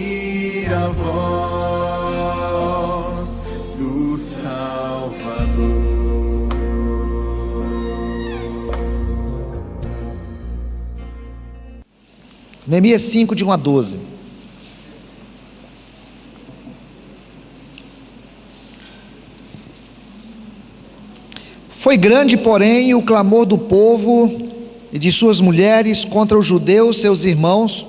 ouvir a voz do Salvador. Neemias 5, de 1 a 12. Foi grande, porém, o clamor do povo e de suas mulheres contra os judeus, seus irmãos,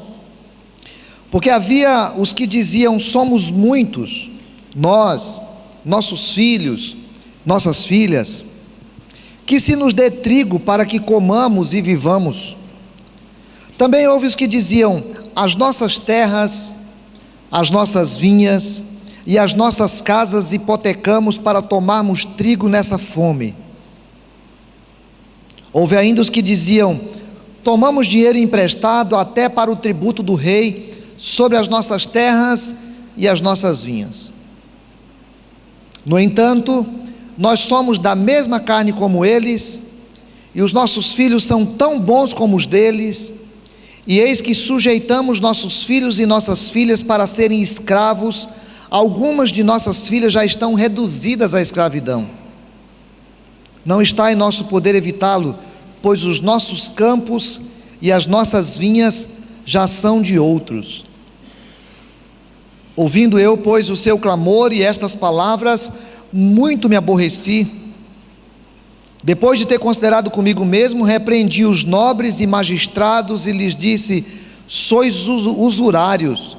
porque havia os que diziam: somos muitos, nós, nossos filhos, nossas filhas, que se nos dê trigo para que comamos e vivamos. Também houve os que diziam: as nossas terras, as nossas vinhas e as nossas casas hipotecamos para tomarmos trigo nessa fome. Houve ainda os que diziam: tomamos dinheiro emprestado até para o tributo do rei sobre as nossas terras e as nossas vinhas. No entanto, nós somos da mesma carne como eles, e os nossos filhos são tão bons como os deles, e eis que sujeitamos nossos filhos e nossas filhas para serem escravos. Algumas de nossas filhas já estão reduzidas à escravidão. Não está em nosso poder evitá-lo, pois os nossos campos e as nossas vinhas já são de outros. Ouvindo eu, pois, o seu clamor e estas palavras, muito me aborreci. Depois de ter considerado comigo mesmo, repreendi os nobres e magistrados e lhes disse: sois usurários,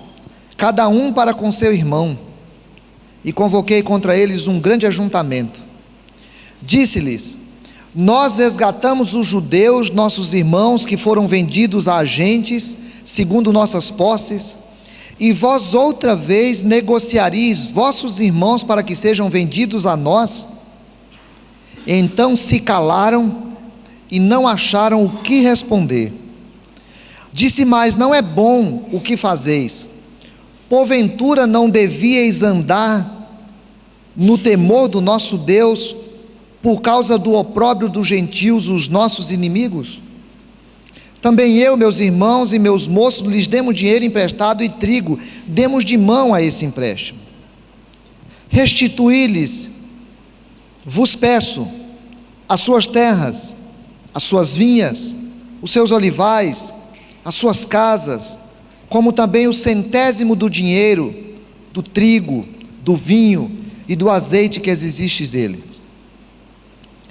cada um para com seu irmão. E convoquei contra eles um grande ajuntamento. Disse-lhes: nós resgatamos os judeus, nossos irmãos, que foram vendidos a agentes, segundo nossas posses, e vós outra vez negociareis vossos irmãos para que sejam vendidos a nós? Então se calaram e não acharam o que responder. Disse mais: não é bom o que fazeis. Porventura não devíeis andar no temor do nosso Deus, por causa do opróbrio dos gentios, os nossos inimigos? Também eu, meus irmãos e meus moços, lhes demos dinheiro emprestado e trigo, demos de mão a esse empréstimo. Restituí-lhes, vos peço, as suas terras, as suas vinhas, os seus olivais, as suas casas, como também o centésimo do dinheiro, do trigo, do vinho e do azeite que existis dele.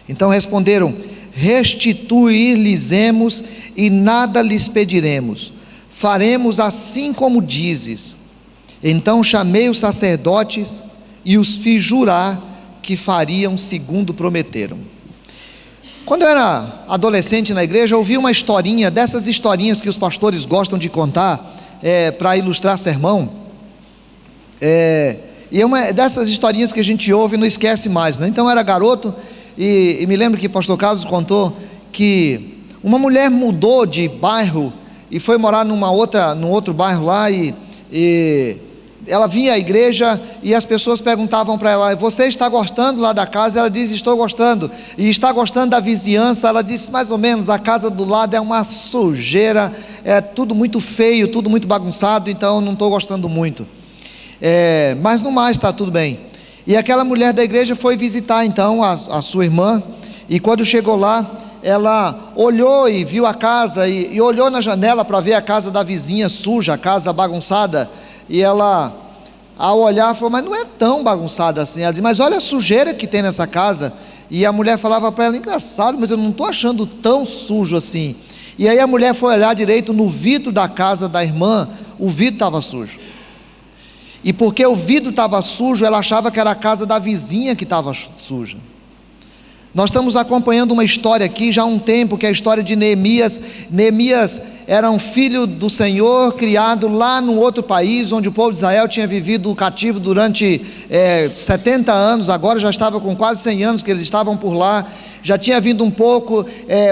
Então responderam: restituir-lhes-emos e nada lhes pediremos, faremos assim como dizes. Então chamei os sacerdotes e os fiz jurar que fariam segundo prometeram. Quando eu era adolescente na igreja, eu ouvi uma historinha, dessas historinhas que os pastores gostam de contar, para ilustrar sermão, e é uma dessas historinhas que a gente ouve e não esquece mais, né? Então eu era garoto, e me lembro que o pastor Carlos contou que uma mulher mudou de bairro e foi morar num outro bairro lá, e ela vinha à igreja e as pessoas perguntavam para ela: você está gostando lá da casa? Ela diz: estou gostando. E está gostando da vizinhança? Ela disse: mais ou menos, a casa do lado é uma sujeira, é tudo muito feio, tudo muito bagunçado, então não estou gostando muito, mas no mais está tudo bem. E aquela mulher da igreja foi visitar então a sua irmã, e quando chegou lá, ela olhou e viu a casa, e olhou na janela para ver a casa da vizinha suja, a casa bagunçada, e ela, ao olhar, falou: mas não é tão bagunçada assim. Ela disse: mas olha a sujeira que tem nessa casa. E a mulher falava para ela: engraçado, mas eu não estou achando tão sujo assim. E aí a mulher foi olhar direito no vidro da casa da irmã, o vidro estava sujo. E porque o vidro estava sujo, ela achava que era a casa da vizinha que estava suja. Nós estamos acompanhando uma história aqui já há um tempo, que é a história de Neemias. Neemias era um filho do Senhor, criado lá num outro país, onde o povo de Israel tinha vivido cativo durante 70 anos, agora já estava com quase 100 anos que eles estavam por lá. Já tinha vindo um pouco,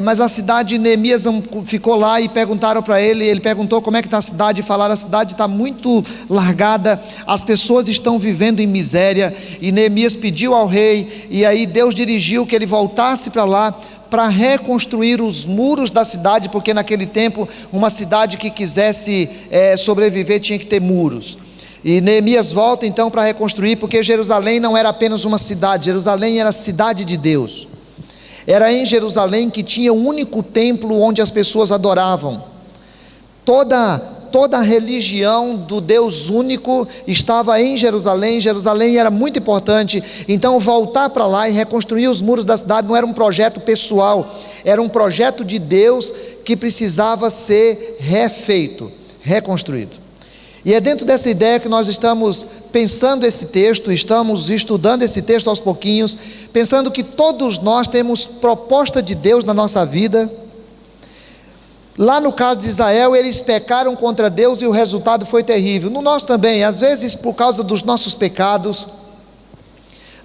mas a cidade de Neemias ficou lá, e perguntaram para ele, ele perguntou como é que está a cidade, e falaram: a cidade está muito largada, as pessoas estão vivendo em miséria. E Neemias pediu ao rei, e aí Deus dirigiu que ele voltasse para lá, para reconstruir os muros da cidade, porque naquele tempo uma cidade que quisesse sobreviver tinha que ter muros. E Neemias volta então para reconstruir, porque Jerusalém não era apenas uma cidade, Jerusalém era a cidade de Deus. Era em Jerusalém que tinha o único templo onde as pessoas adoravam. Toda a religião do Deus único estava em Jerusalém. Jerusalém era muito importante. Então voltar para lá e reconstruir os muros da cidade não era um projeto pessoal, era um projeto de Deus que precisava ser refeito, reconstruído. E é dentro dessa ideia que nós estamos pensando esse texto, estamos estudando esse texto aos pouquinhos, pensando que todos nós temos proposta de Deus na nossa vida. Lá no caso de Israel, eles pecaram contra Deus e o resultado foi terrível. No nosso também, às vezes por causa dos nossos pecados,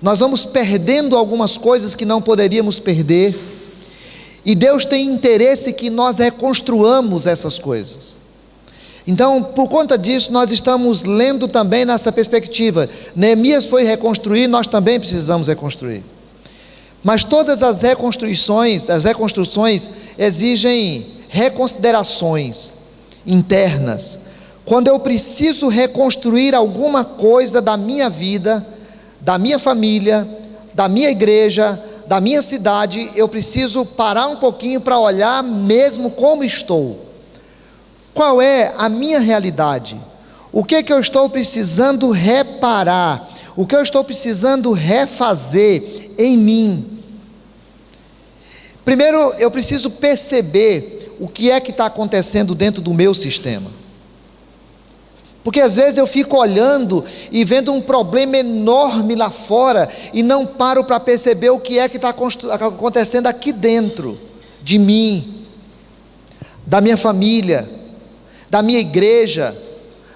nós vamos perdendo algumas coisas que não poderíamos perder, e Deus tem interesse que nós reconstruamos essas coisas. Então, por conta disso, nós estamos lendo também nessa perspectiva. Neemias foi reconstruir, nós também precisamos reconstruir. Mas todas as reconstruções exigem reconsiderações internas. Quando eu preciso reconstruir alguma coisa da minha vida, da minha família, da minha igreja, da minha cidade, eu preciso parar um pouquinho para olhar mesmo como estou. Qual é a minha realidade? O que eu estou precisando reparar? O que eu estou precisando refazer em mim? Primeiro, eu preciso perceber o que é que está acontecendo dentro do meu sistema. Porque às vezes eu fico olhando e vendo um problema enorme lá fora e não paro para perceber o que é que está acontecendo aqui dentro de mim, da minha família, da minha igreja,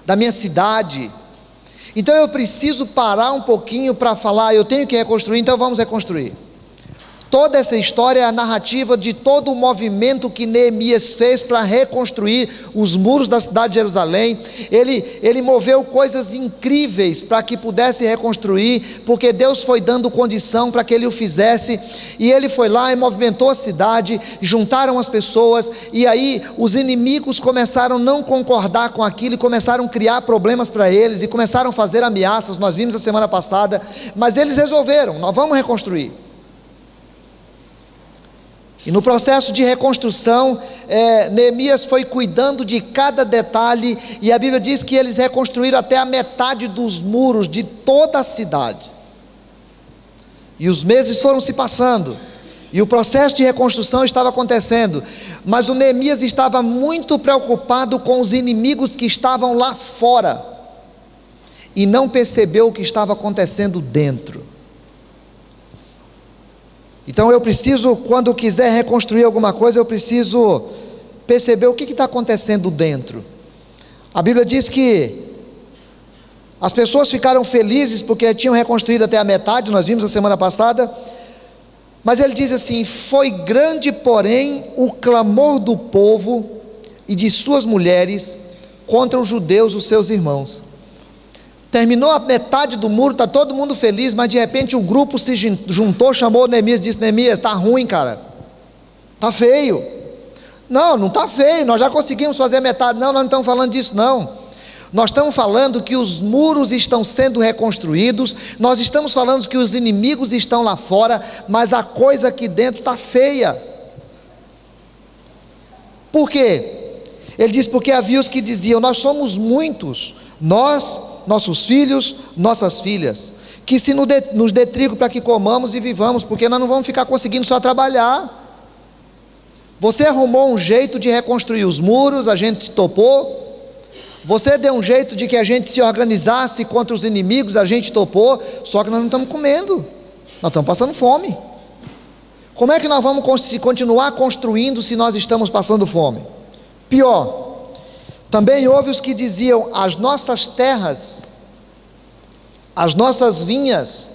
da minha cidade. Então eu preciso parar um pouquinho para falar, eu tenho que reconstruir, então vamos reconstruir. Toda essa história é a narrativa de todo o movimento que Neemias fez para reconstruir os muros da cidade de Jerusalém. Ele moveu coisas incríveis para que pudesse reconstruir, porque Deus foi dando condição para que ele o fizesse, e ele foi lá e movimentou a cidade, juntaram as pessoas, e aí os inimigos começaram a não concordar com aquilo, e começaram a criar problemas para eles, e começaram a fazer ameaças. Nós vimos a semana passada, mas eles resolveram, nós vamos reconstruir. E no processo de reconstrução, Neemias foi cuidando de cada detalhe, e a Bíblia diz que eles reconstruíram até a metade dos muros de toda a cidade. E os meses foram se passando, e o processo de reconstrução estava acontecendo, mas o Neemias estava muito preocupado com os inimigos que estavam lá fora, e não percebeu o que estava acontecendo dentro. Então eu preciso, quando quiser reconstruir alguma coisa, eu preciso perceber o que está acontecendo dentro. A Bíblia diz que as pessoas ficaram felizes porque tinham reconstruído até a metade, nós vimos a semana passada, mas ele diz assim: foi grande, porém, o clamor do povo e de suas mulheres contra os judeus, os seus irmãos. Terminou a metade do muro, está todo mundo feliz, mas de repente um grupo se juntou, chamou Neemias e disse: Neemias, está ruim, cara, está feio. Não está feio, nós já conseguimos fazer a metade. Não, nós não estamos falando disso não. Nós estamos falando que os muros estão sendo reconstruídos, nós estamos falando que os inimigos estão lá fora, mas a coisa aqui dentro está feia. Por quê? Ele diz: porque havia os que diziam: nós somos muitos, nós, nossos filhos, nossas filhas, que se nos dê trigo para que comamos e vivamos, porque nós não vamos ficar conseguindo só trabalhar. Você arrumou um jeito de reconstruir os muros, a gente topou. Você deu um jeito de que a gente se organizasse contra os inimigos, a gente topou. Só que nós não estamos comendo, nós estamos passando fome. Como é que nós vamos continuar construindo se nós estamos passando fome? Pior, também houve os que diziam: as nossas terras, as nossas vinhas,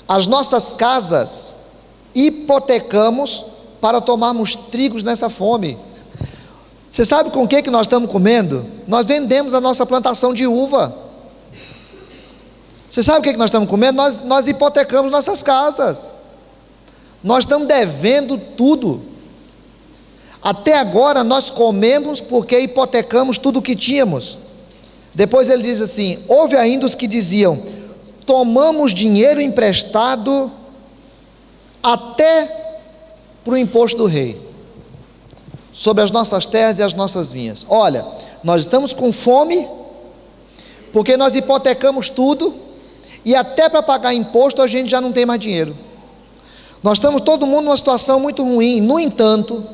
as nossas casas, hipotecamos para tomarmos trigos nessa fome. Você sabe com o que nós estamos comendo? Nós vendemos a nossa plantação de uva. Você sabe o que nós estamos comendo? Nós hipotecamos nossas casas, Nós estamos devendo tudo. Até agora nós comemos porque hipotecamos tudo o que tínhamos. Depois ele diz assim: houve ainda os que diziam: tomamos dinheiro emprestado até para o imposto do rei, sobre as nossas terras e as nossas vinhas. Olha, nós estamos com fome, porque nós hipotecamos tudo, e até para pagar imposto a gente já não tem mais dinheiro. Nós estamos todo mundo numa situação muito ruim. No entanto,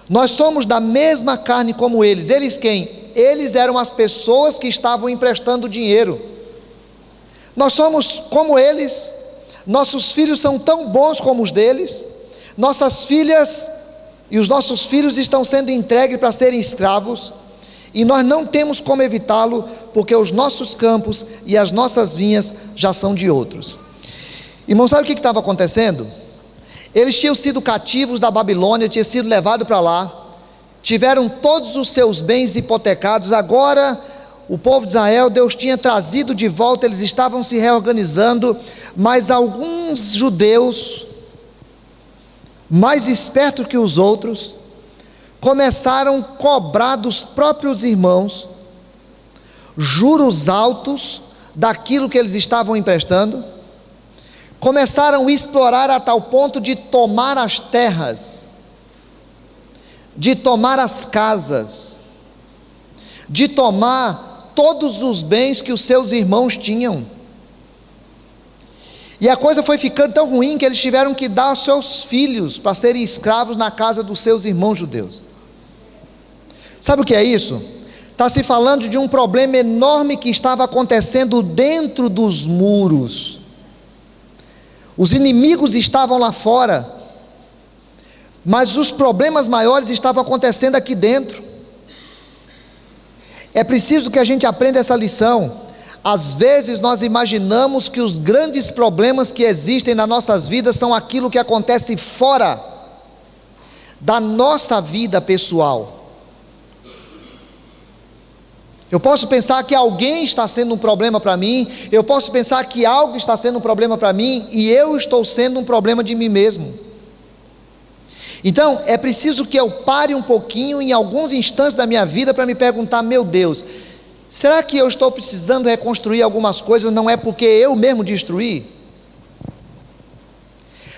nós somos da mesma carne como eles. Eles quem? Eles eram as pessoas que estavam emprestando dinheiro. Nós somos como eles. Nossos filhos são tão bons como os deles. Nossas filhas e os nossos filhos estão sendo entregues para serem escravos, e nós não temos como evitá-lo, porque os nossos campos e as nossas vinhas já são de outros. Irmão, sabe o que estava acontecendo? Eles tinham sido cativos da Babilônia, tinham sido levados para lá, tiveram todos os seus bens hipotecados. Agora o povo de Israel, Deus tinha trazido de volta, eles estavam se reorganizando, mas alguns judeus, mais espertos que os outros, começaram a cobrar dos próprios irmãos juros altos daquilo que eles estavam emprestando. Começaram a explorar a tal ponto de tomar as terras, de tomar as casas, de tomar todos os bens que os seus irmãos tinham. E a coisa foi ficando tão ruim que eles tiveram que dar aos seus filhos para serem escravos na casa dos seus irmãos judeus. Sabe o que é isso? Está se falando de um problema enorme que estava acontecendo dentro dos muros. Os inimigos estavam lá fora, mas os problemas maiores estavam acontecendo aqui dentro. É preciso que a gente aprenda essa lição. Às vezes nós imaginamos que os grandes problemas que existem nas nossas vidas são aquilo que acontece fora da nossa vida pessoal. Eu posso pensar que alguém está sendo um problema para mim, eu posso pensar que algo está sendo um problema para mim, e eu estou sendo um problema de mim mesmo. Então, é preciso que eu pare um pouquinho em alguns instantes da minha vida para me perguntar: meu Deus, será que eu estou precisando reconstruir algumas coisas, não é porque eu mesmo destruí?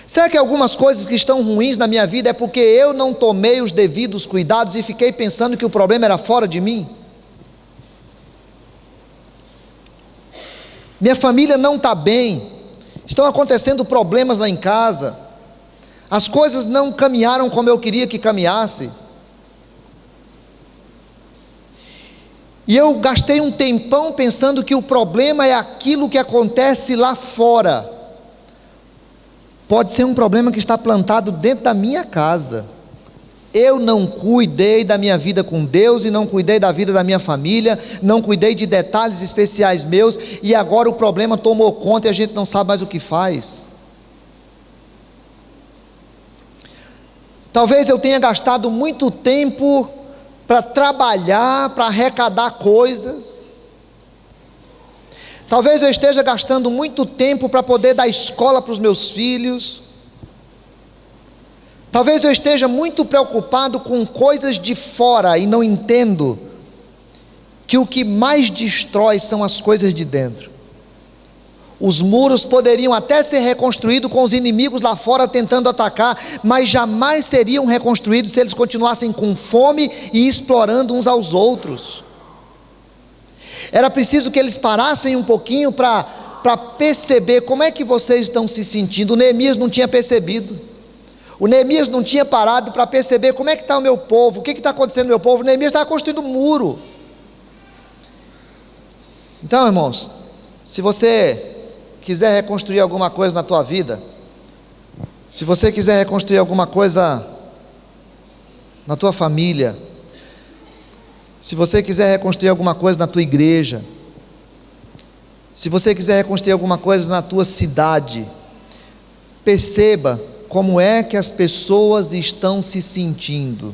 Será que algumas coisas que estão ruins na minha vida é porque eu não tomei os devidos cuidados e fiquei pensando que o problema era fora de mim? Minha família não está bem, estão acontecendo problemas lá em casa, as coisas não caminharam como eu queria que caminhasse, e eu gastei um tempão pensando que o problema é aquilo que acontece lá fora. Pode ser um problema que está plantado dentro da minha casa. Eu não cuidei da minha vida com Deus, e não cuidei da vida da minha família, não cuidei de detalhes especiais meus, e agora o problema tomou conta e a gente não sabe mais o que faz. Talvez eu tenha gastado muito tempo para trabalhar, para arrecadar coisas. Talvez eu esteja gastando muito tempo para poder dar escola para os meus filhos. Talvez eu esteja muito preocupado com coisas de fora e não entendo que o que mais destrói são as coisas de dentro. Os muros poderiam até ser reconstruídos com os inimigos lá fora tentando atacar, mas jamais seriam reconstruídos se eles continuassem com fome e explorando uns aos outros. Era preciso que eles parassem um pouquinho para perceber como é que vocês estão se sentindo. O Neemias não tinha percebido. O Neemias não tinha parado para perceber como é que está o meu povo, o que está acontecendo no meu povo. O Neemias estava construindo um muro. Então, irmãos, se você quiser reconstruir alguma coisa na tua vida, se você quiser reconstruir alguma coisa na tua família, se você quiser reconstruir alguma coisa na tua igreja, se você quiser reconstruir alguma coisa na tua cidade, perceba como é que as pessoas estão se sentindo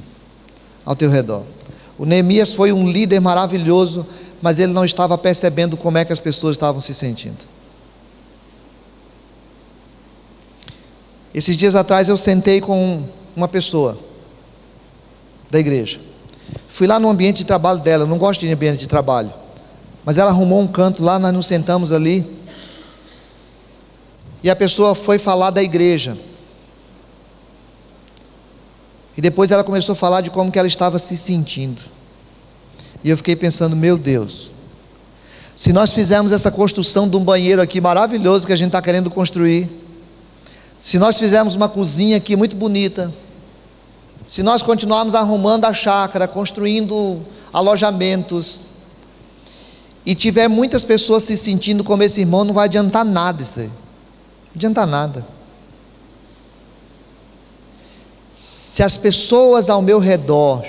ao teu redor. O Neemias foi um líder maravilhoso, mas ele não estava percebendo como é que as pessoas estavam se sentindo. Esses dias atrás eu sentei com uma pessoa da igreja. Fui lá no ambiente de trabalho dela. Eu não gosto de ambiente de trabalho, mas ela arrumou um canto lá, nós nos sentamos ali, e a pessoa foi falar da igreja, e depois ela começou a falar de como que ela estava se sentindo, e eu fiquei pensando, meu Deus, se nós fizermos essa construção de um banheiro aqui maravilhoso que a gente está querendo construir, se nós fizermos uma cozinha aqui muito bonita, se nós continuarmos arrumando a chácara, construindo alojamentos, e tiver muitas pessoas se sentindo como esse irmão, não vai adiantar nada isso aí, não adianta nada. Se as pessoas ao meu redor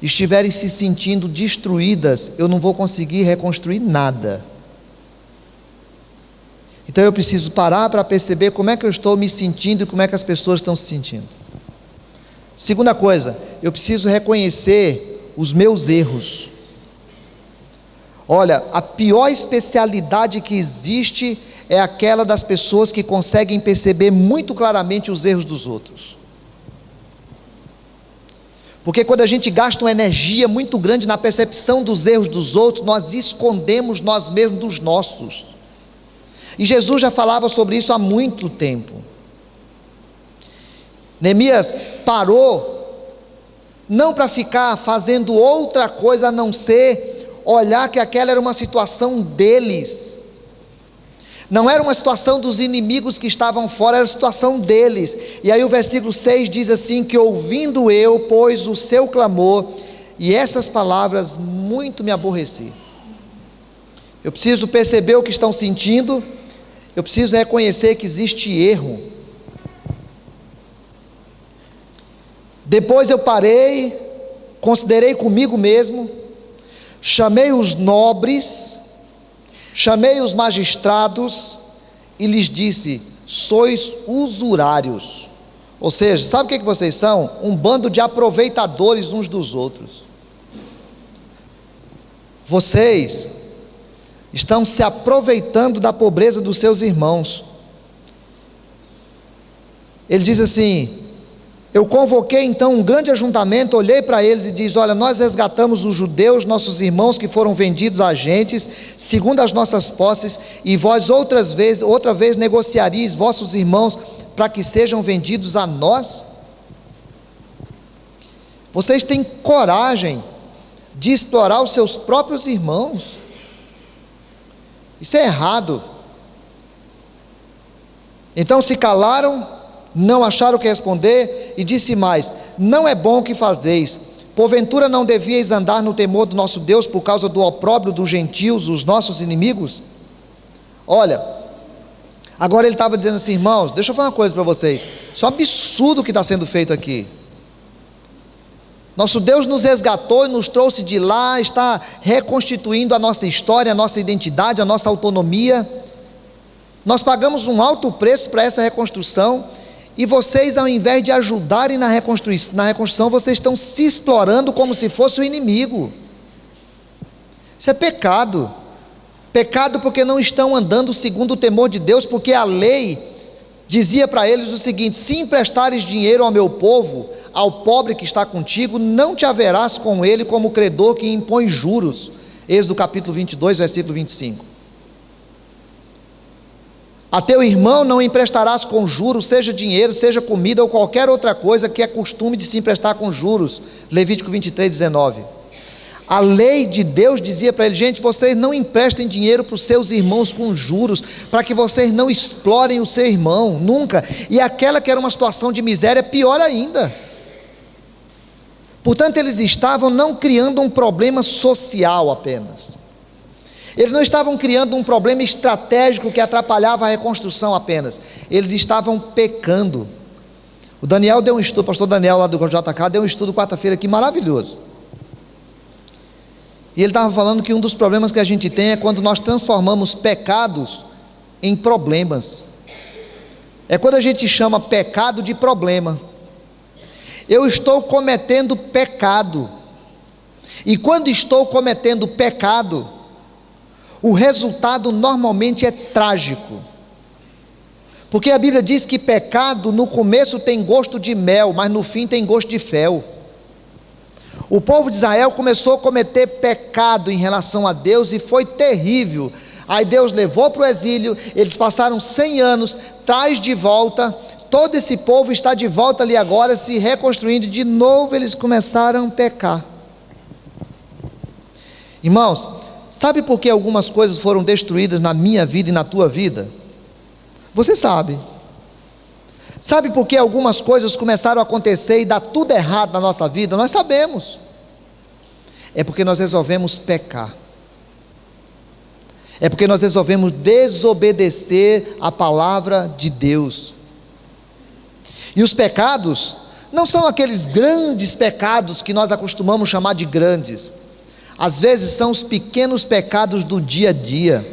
estiverem se sentindo destruídas, eu não vou conseguir reconstruir nada. Então eu preciso parar para perceber como é que eu estou me sentindo e como é que as pessoas estão se sentindo. Segunda coisa, eu preciso reconhecer os meus erros. Olha, a pior especialidade que existe é aquela das pessoas que conseguem perceber muito claramente os erros dos outros. Porque quando a gente gasta uma energia muito grande na percepção dos erros dos outros, nós escondemos nós mesmos dos nossos. E Jesus já falava sobre isso há muito tempo. Neemias parou, não para ficar fazendo outra coisa a não ser olhar que aquela era uma situação deles, não era uma situação dos inimigos que estavam fora, era a situação deles. E aí o versículo 6 diz assim, que ouvindo eu, pois, o seu clamor, e essas palavras muito me aborreci. Eu preciso perceber o que estão sentindo, eu preciso reconhecer que existe erro. Depois eu parei, considerei comigo mesmo, chamei os nobres, chamei os magistrados e lhes disse: sois usurários. Ou seja, sabe o que vocês são? Um bando de aproveitadores uns dos outros. Vocês estão se aproveitando da pobreza dos seus irmãos. Ele diz assim: eu convoquei então um grande ajuntamento, olhei para eles e disse: olha, nós resgatamos os judeus, nossos irmãos que foram vendidos a agentes, segundo as nossas posses, e vós outra vez negociareis vossos irmãos para que sejam vendidos a nós? Vocês têm coragem de explorar os seus próprios irmãos? Isso é errado. Então se calaram, não acharam o que responder, e disse mais: não é bom o que fazeis, porventura não devíeis andar no temor do nosso Deus, por causa do opróbrio dos gentios, os nossos inimigos? Olha, agora ele estava dizendo assim: irmãos, deixa eu falar uma coisa para vocês, isso é um absurdo o que está sendo feito aqui. Nosso Deus nos resgatou e nos trouxe de lá, está reconstituindo a nossa história, a nossa identidade, a nossa autonomia. Nós pagamos um alto preço para essa reconstrução, e vocês, ao invés de ajudarem na reconstrução, vocês estão se explorando como se fosse o inimigo. Isso é pecado. Pecado porque não estão andando segundo o temor de Deus, porque a lei dizia para eles o seguinte: se emprestares dinheiro ao meu povo, ao pobre que está contigo, não te haverás com ele como credor que impõe juros. Êxodo capítulo 22, versículo 25. A teu irmão não emprestarás com juros, seja dinheiro, seja comida ou qualquer outra coisa que é costume de se emprestar com juros. Levítico 23, 19. A lei de Deus dizia para ele: gente, vocês não emprestem dinheiro para os seus irmãos com juros, para que vocês não explorem o seu irmão, nunca. E aquela que era uma situação de miséria, pior ainda. Portanto, eles estavam não criando um problema social apenas, eles não estavam criando um problema estratégico que atrapalhava a reconstrução apenas, eles estavam pecando. O Daniel deu um estudo, o pastor Daniel lá do JK deu um estudo quarta-feira aqui maravilhoso, e ele estava falando que um dos problemas que a gente tem é quando nós transformamos pecados em problemas. É quando a gente chama pecado de problema. Eu estou cometendo pecado, e quando estou cometendo pecado, o resultado normalmente é trágico, Porque a Bíblia diz que pecado no começo tem gosto de mel, mas no fim tem gosto de fel. O povo de Israel começou a cometer pecado em relação a Deus e foi terrível. Aí Deus levou para o exílio, eles passaram 100 anos, traz de volta, todo esse povo está de volta ali agora, se reconstruindo, de novo eles começaram a pecar. Irmãos, sabe por que algumas coisas foram destruídas na minha vida e na tua vida? Você sabe. Sabe por que algumas coisas começaram a acontecer e dar tudo errado na nossa vida? Nós sabemos. É porque nós resolvemos pecar. É porque nós resolvemos desobedecer a palavra de Deus. E os pecados não são aqueles grandes pecados que nós acostumamos chamar de grandes. Às vezes são os pequenos pecados do dia a dia.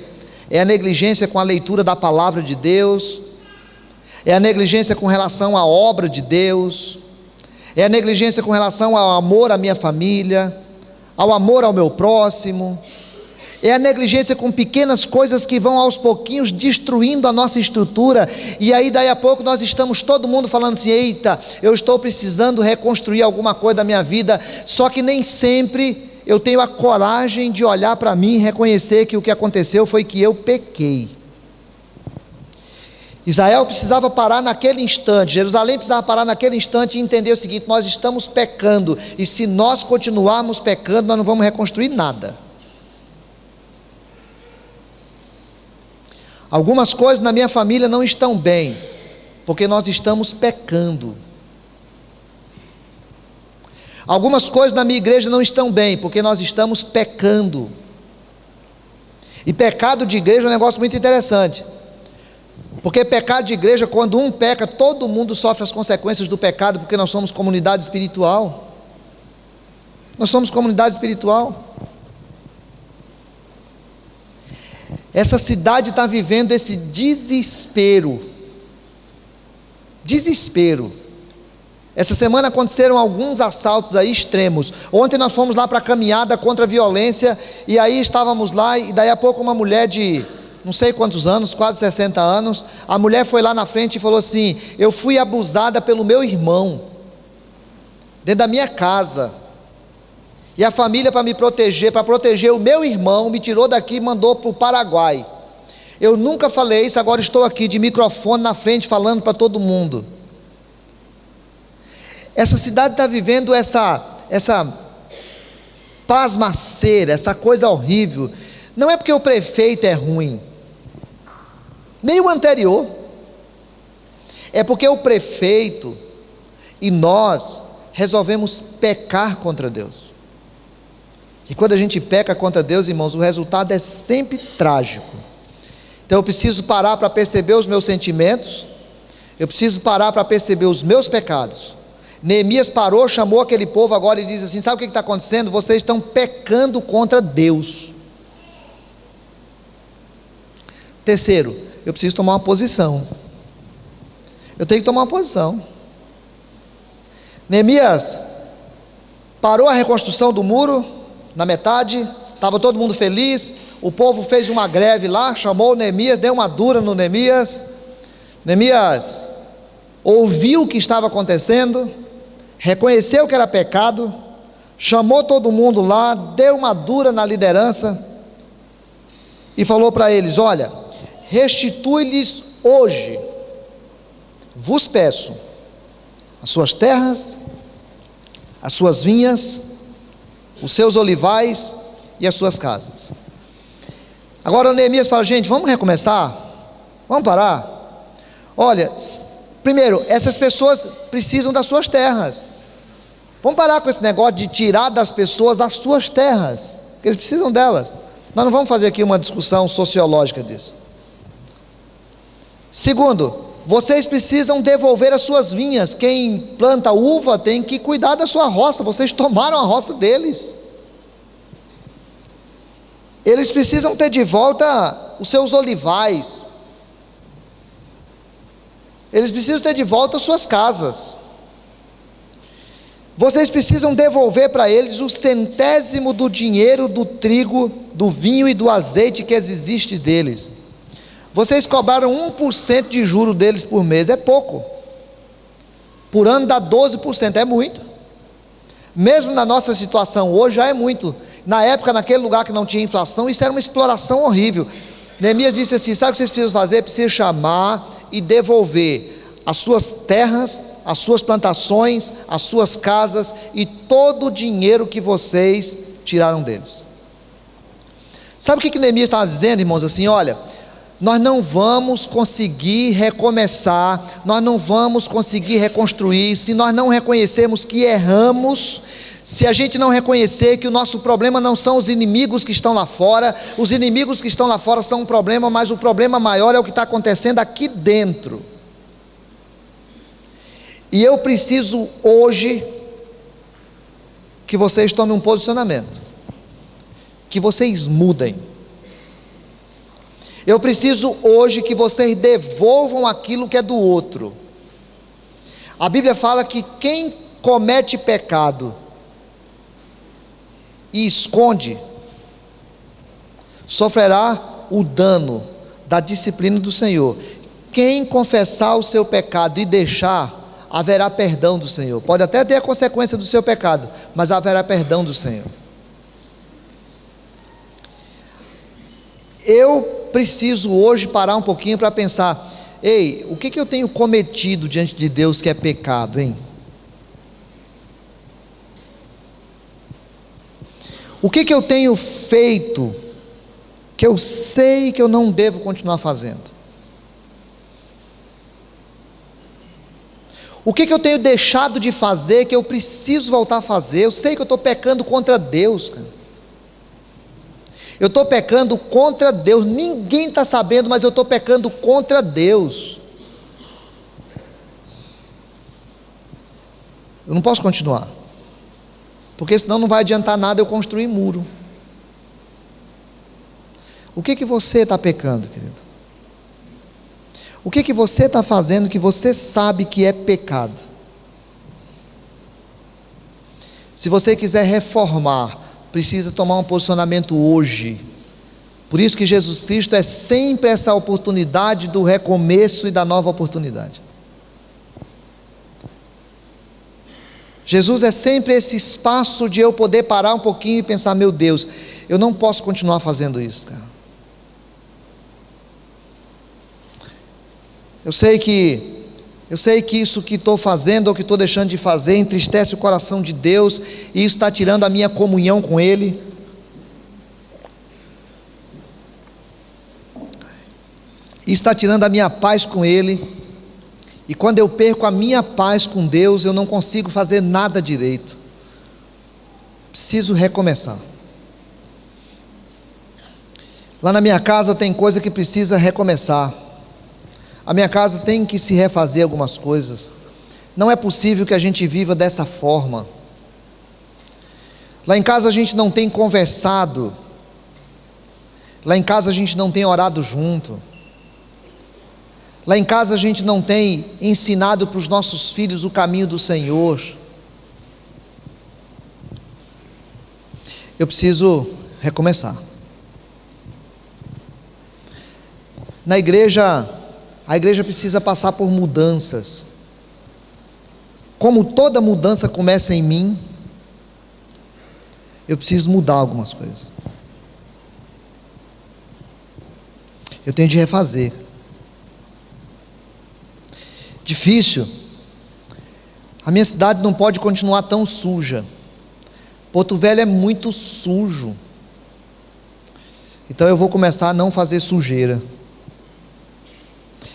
É a negligência com a leitura da palavra de Deus, é a negligência com relação à obra de Deus, é a negligência com relação ao amor à minha família, ao amor ao meu próximo, é a negligência com pequenas coisas que vão aos pouquinhos destruindo a nossa estrutura, e aí daí a pouco nós estamos todo mundo falando assim: eita, eu estou precisando reconstruir alguma coisa da minha vida, só que nem sempre eu tenho a coragem de olhar para mim e reconhecer que o que aconteceu foi que eu pequei. Israel precisava parar naquele instante, Jerusalém precisava parar naquele instante e entender o seguinte: nós estamos pecando, e se nós continuarmos pecando, nós não vamos reconstruir nada. Algumas coisas na minha família não estão bem, porque nós estamos pecando. Algumas coisas na minha igreja não estão bem, porque nós estamos pecando. E pecado de igreja é um negócio muito interessante, porque pecado de igreja, quando um peca, todo mundo sofre as consequências do pecado, porque nós somos comunidade espiritual. Nós somos comunidade espiritual. Essa cidade está vivendo esse desespero. Essa semana aconteceram alguns assaltos aí extremos. Ontem nós fomos lá para a caminhada contra a violência, e aí estávamos lá, e daí a pouco uma mulher de não sei quantos anos, quase 60 anos, a mulher foi lá na frente e falou assim: eu fui abusada pelo meu irmão, dentro da minha casa, e a família, para me proteger, para proteger o meu irmão, me tirou daqui e mandou para o Paraguai. Eu nunca falei isso, agora estou aqui de microfone na frente falando para todo mundo. Essa cidade está vivendo essa pasmaceira, essa coisa horrível. Não é porque o prefeito é ruim, nem o anterior, é porque o prefeito e nós resolvemos pecar contra Deus. E quando a gente peca contra Deus, irmãos, o resultado é sempre trágico. Então eu preciso parar para perceber os meus sentimentos, eu preciso parar para perceber os meus pecados. Neemias parou, chamou aquele povo agora e diz assim: sabe o que está acontecendo? Vocês estão pecando contra Deus. Terceiro, eu preciso tomar uma posição. Eu tenho que tomar uma posição. Neemias parou a reconstrução do muro na metade, estava todo mundo feliz, o povo fez uma greve lá, chamou o Neemias, deu uma dura no Neemias. Neemias ouviu o que estava acontecendo, reconheceu que era pecado, chamou todo mundo lá, deu uma dura na liderança e falou para eles: olha, restitui-lhes hoje, vos peço, as suas terras, as suas vinhas, os seus olivais e as suas casas. Agora o Neemias fala: gente, vamos recomeçar? Vamos parar? Olha, primeiro, essas pessoas precisam das suas terras. Vamos parar com esse negócio de tirar das pessoas as suas terras, porque eles precisam delas. Nós não vamos fazer aqui uma discussão sociológica disso. Segundo, vocês precisam devolver as suas vinhas. Quem planta uva tem que cuidar da sua roça. Vocês tomaram a roça deles. Eles precisam ter de volta os seus olivais. Eles precisam ter de volta as suas casas. Vocês precisam devolver para eles o 1/100 do dinheiro, do trigo, do vinho e do azeite que existe deles. Vocês cobraram 1% de juro deles por mês, é pouco. Por ano dá 12%, é muito. Mesmo na nossa situação hoje já é muito. Na época, naquele lugar que não tinha inflação, isso era uma exploração horrível. Neemias disse assim: sabe o que vocês precisam fazer? Precisam chamar e devolver as suas terras, as suas plantações, as suas casas e todo o dinheiro que vocês tiraram deles. Sabe o que Neemias estava dizendo, irmãos? Assim, olha, nós não vamos conseguir recomeçar, nós não vamos conseguir reconstruir, se nós não reconhecermos que erramos, se a gente não reconhecer que o nosso problema não são os inimigos que estão lá fora. Os inimigos que estão lá fora são um problema, mas o problema maior é o que está acontecendo aqui dentro. E eu preciso hoje que vocês tomem um posicionamento, que vocês mudem. Eu preciso hoje que vocês devolvam aquilo que é do outro. A Bíblia fala que quem comete pecado e esconde, sofrerá o dano da disciplina do Senhor. Quem confessar o seu pecado e deixar, haverá perdão do Senhor. Pode até ter a consequência do seu pecado, mas haverá perdão do Senhor. Eu preciso hoje parar um pouquinho para pensar: ei, o que eu tenho cometido diante de Deus que é pecado, hein? O que eu tenho feito que eu sei que eu não devo continuar fazendo? O que eu tenho deixado de fazer que eu preciso voltar a fazer? Eu sei que eu estou pecando contra Deus, cara. Eu estou pecando contra Deus, ninguém está sabendo, mas eu estou pecando contra Deus. Eu não posso continuar, porque senão não vai adiantar nada eu construir muro. O que você está pecando, querido? O que você está fazendo que você sabe que é pecado? Se você quiser reformar, precisa tomar um posicionamento hoje. Por isso que Jesus Cristo é sempre essa oportunidade do recomeço e da nova oportunidade. Jesus é sempre esse espaço de eu poder parar um pouquinho e pensar: meu Deus, eu não posso continuar fazendo isso, cara. Eu sei que isso que estou fazendo ou que estou deixando de fazer entristece o coração de Deus, e isso está tirando a minha comunhão com Ele. Isso está tirando a minha paz com Ele. E quando eu perco a minha paz com Deus, eu não consigo fazer nada direito. Preciso recomeçar. Lá na minha casa tem coisa que precisa recomeçar. A minha casa tem que se refazer algumas coisas. Não é possível que a gente viva dessa forma. Lá em casa a gente não tem conversado. Lá em casa a gente não tem orado junto. Lá em casa a gente não tem ensinado para os nossos filhos o caminho do Senhor. Eu preciso recomeçar. Na igreja, a igreja precisa passar por mudanças. Como toda mudança começa em mim, eu preciso mudar algumas coisas. Eu tenho de refazer. Difícil. A minha cidade não pode continuar tão suja. Porto Velho é muito sujo. Então eu vou começar a não fazer sujeira.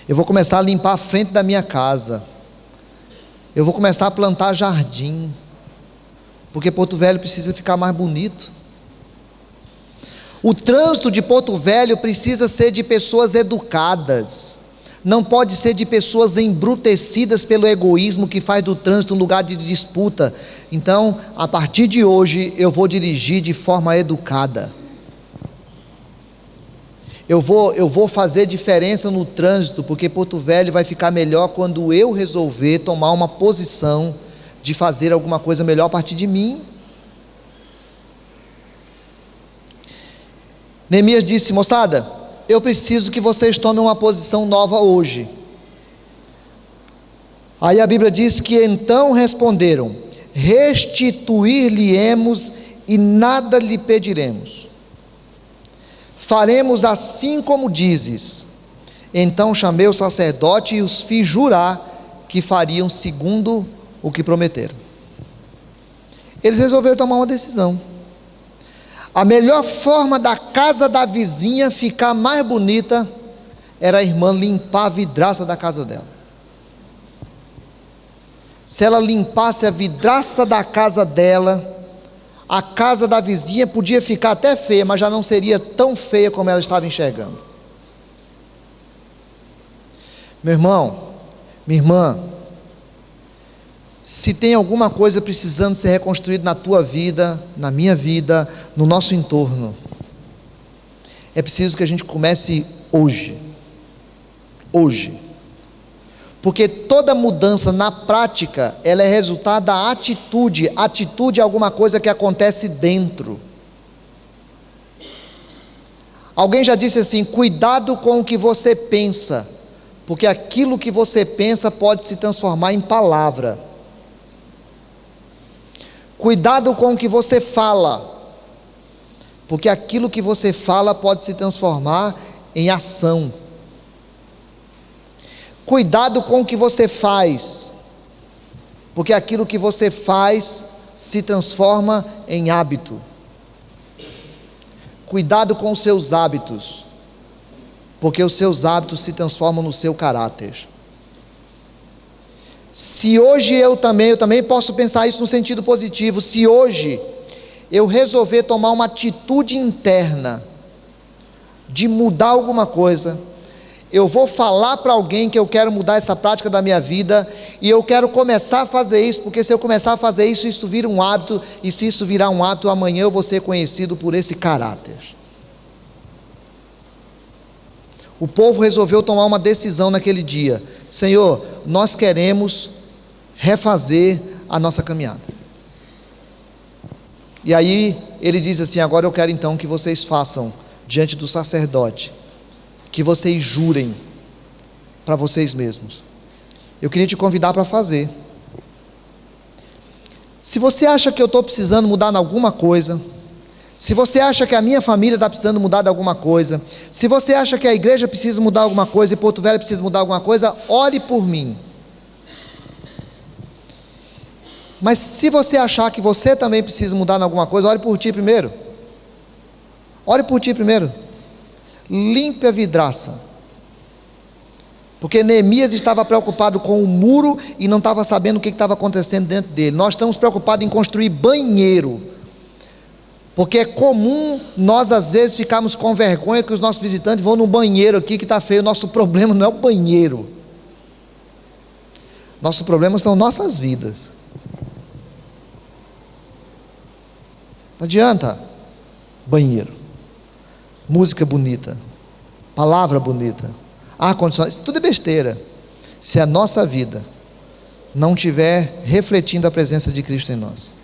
Eu vou começar a limpar a frente da minha casa. Eu vou começar a plantar jardim. Porque Porto Velho precisa ficar mais bonito. O trânsito de Porto Velho precisa ser de pessoas educadas. Não pode ser de pessoas embrutecidas pelo egoísmo que faz do trânsito um lugar de disputa. Então, a partir de hoje, eu vou dirigir de forma educada. Eu vou fazer diferença no trânsito, porque Porto Velho vai ficar melhor quando eu resolver tomar uma posição de fazer alguma coisa melhor a partir de mim. Neemias disse: moçada, eu preciso que vocês tomem uma posição nova hoje. Aí a Bíblia diz que então responderam: restituir-lhe-emos e nada lhe pediremos. Faremos assim como dizes. Então chamei o sacerdote e os fiz jurar que fariam segundo o que prometeram. Eles resolveram tomar uma decisão. A melhor forma da casa da vizinha ficar mais bonita era a irmã limpar a vidraça da casa dela. Se ela limpasse a vidraça da casa dela, a casa da vizinha podia ficar até feia, mas já não seria tão feia como ela estava enxergando. Meu irmão, minha irmã, se tem alguma coisa precisando ser reconstruída na tua vida, na minha vida, no nosso entorno, é preciso que a gente comece hoje. Hoje. Porque toda mudança na prática, ela é resultado da atitude. Atitude é alguma coisa que acontece dentro. Alguém já disse assim: cuidado com o que você pensa, porque aquilo que você pensa pode se transformar em palavra. Cuidado com o que você fala, porque aquilo que você fala pode se transformar em ação. Cuidado com o que você faz, porque aquilo que você faz se transforma em hábito. Cuidado com os seus hábitos, porque os seus hábitos se transformam no seu caráter. Se hoje eu também posso pensar isso no sentido positivo. Se hoje eu resolver tomar uma atitude interna de mudar alguma coisa, eu vou falar para alguém que eu quero mudar essa prática da minha vida, e eu quero começar a fazer isso, porque se eu começar a fazer isso, isso vira um hábito, e se isso virar um hábito, amanhã eu vou ser conhecido por esse caráter. O povo resolveu tomar uma decisão naquele dia: Senhor, nós queremos refazer a nossa caminhada. E aí ele diz assim: agora eu quero então que vocês façam diante do sacerdote, que vocês jurem para vocês mesmos. Eu queria te convidar para fazer. Se você acha que eu estou precisando mudar em alguma coisa, se você acha que a minha família está precisando mudar de alguma coisa, se você acha que a igreja precisa mudar alguma coisa e Porto Velho precisa mudar alguma coisa, ore por mim. Mas se você achar que você também precisa mudar em alguma coisa, ore por ti primeiro. Ore por ti primeiro. Limpe a vidraça. Porque Neemias estava preocupado com o muro e não estava sabendo o que estava acontecendo dentro dele. Nós estamos preocupados em construir banheiro, porque é comum nós às vezes ficarmos com vergonha que os nossos visitantes vão no banheiro aqui que está feio. Nosso problema não é o banheiro, nosso problema são nossas vidas. Não adianta banheiro, música bonita, palavra bonita, ar-condicionado, isso tudo é besteira, se a nossa vida não estiver refletindo a presença de Cristo em nós.